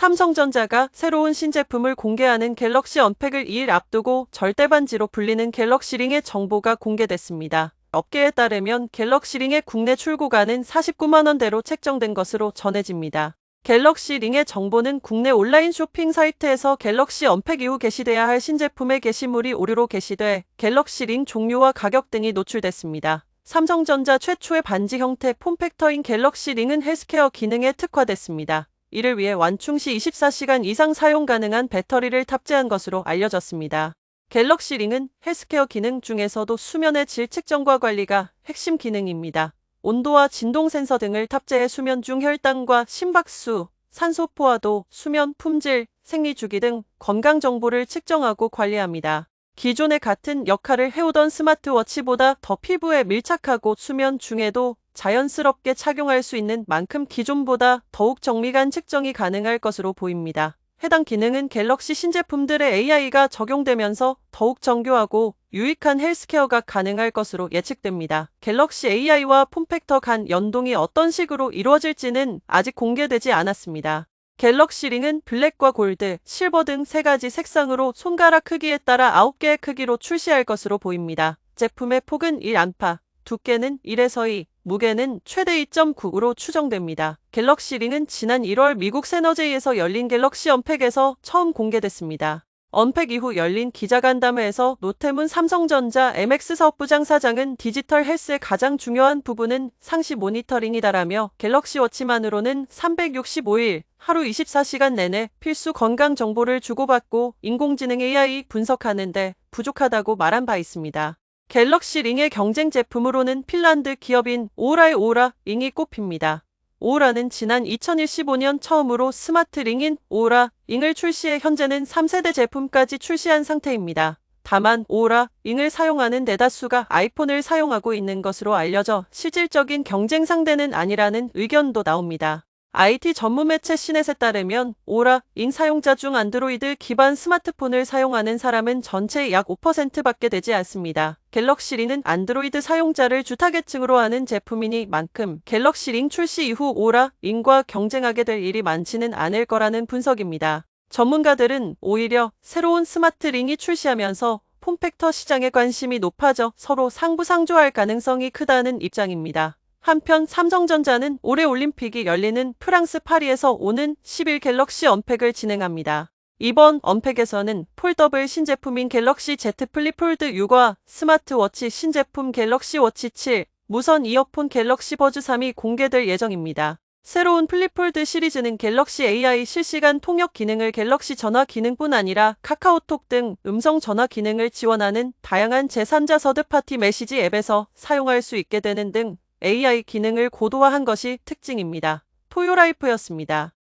삼성전자가 새로운 신제품을 공개하는 갤럭시 언팩을 2일 앞두고 절대반지로 불리는 갤럭시링의 정보가 공개됐습니다. 업계에 따르면 갤럭시링의 국내 출고가는 49만 원대로 책정된 것으로 전해집니다. 갤럭시링의 정보는 국내 온라인 쇼핑 사이트에서 갤럭시 언팩 이후 게시돼야 할 신제품의 게시물이 오류로 게시돼 갤럭시링 종류와 가격 등이 노출됐습니다. 삼성전자 최초의 반지 형태 폼팩터인 갤럭시링은 헬스케어 기능에 특화됐습니다. 이를 위해 완충 시 24시간 이상 사용 가능한 배터리를 탑재한 것으로 알려졌습니다. 갤럭시링은 헬스케어 기능 중에서도 수면의 질 측정과 관리가 핵심 기능입니다. 온도와 진동 센서 등을 탑재해 수면 중 혈당과 심박수, 산소 포화도, 수면 품질, 생리주기 등 건강 정보를 측정하고 관리합니다. 기존의 같은 역할을 해오던 스마트워치보다 더 피부에 밀착하고 수면 중에도 자연스럽게 착용할 수 있는 만큼 기존보다 더욱 정밀한 측정이 가능할 것으로 보입니다. 해당 기능은 갤럭시 신제품들의 AI가 적용되면서 더욱 정교하고 유익한 헬스케어가 가능할 것으로 예측됩니다. 갤럭시 AI와 폼팩터 간 연동이 어떤 식으로 이루어질지는 아직 공개되지 않았습니다. 갤럭시링은 블랙과 골드, 실버 등 3가지 색상으로 손가락 크기에 따라 9개의 크기로 출시할 것으로 보입니다. 제품의 폭은 1안파, 두께는 1에서 2, 무게는 최대 2.9으로 추정됩니다. 갤럭시링은 지난 1월 미국 세너제이에서 열린 갤럭시 언팩에서 처음 공개됐습니다. 언팩 이후 열린 기자간담회에서 노태문 삼성전자 MX 사업부장 사장은 디지털 헬스의 가장 중요한 부분은 상시 모니터링이다라며 갤럭시 워치만으로는 365일 하루 24시간 내내 필수 건강 정보를 주고받고 인공지능 AI 분석하는데 부족하다고 말한 바 있습니다. 갤럭시 링의 경쟁 제품으로는 핀란드 기업인 오라의 오라 잉이 꼽힙니다. 오라는 지난 2015년 처음으로 스마트 링인 오라 잉을 출시해 현재는 3세대 제품까지 출시한 상태입니다. 다만 오라 잉을 사용하는 대다수가 아이폰을 사용하고 있는 것으로 알려져 실질적인 경쟁 상대는 아니라는 의견도 나옵니다. IT 전문 매체 시넷에 따르면 오라 잉 사용자 중 안드로이드 기반 스마트폰을 사용하는 사람은 전체의 약 5%밖에 되지 않습니다. 갤럭시링은 안드로이드 사용자를 주 타겟층으로 하는 제품이니만큼 갤럭시링 출시 이후 오라 잉과 경쟁하게 될 일이 많지는 않을 거라는 분석입니다. 전문가들은 오히려 새로운 스마트링이 출시하면서 폼팩터 시장에 관심이 높아져 서로 상부상조할 가능성이 크다는 입장입니다. 한편 삼성전자는 올해 올림픽이 열리는 프랑스 파리에서 오는 10일 갤럭시 언팩을 진행합니다. 이번 언팩에서는 폴더블 신제품인 갤럭시 Z 플립 폴드 6과 스마트워치 신제품 갤럭시 워치 7, 무선 이어폰 갤럭시 버즈 3이 공개될 예정입니다. 새로운 플립 폴드 시리즈는 갤럭시 AI 실시간 통역 기능을 갤럭시 전화 기능뿐 아니라 카카오톡 등 음성 전화 기능을 지원하는 다양한 제3자 서드파티 메시지 앱에서 사용할 수 있게 되는 등 AI 기능을 고도화한 것이 특징입니다. 토요라이프였습니다.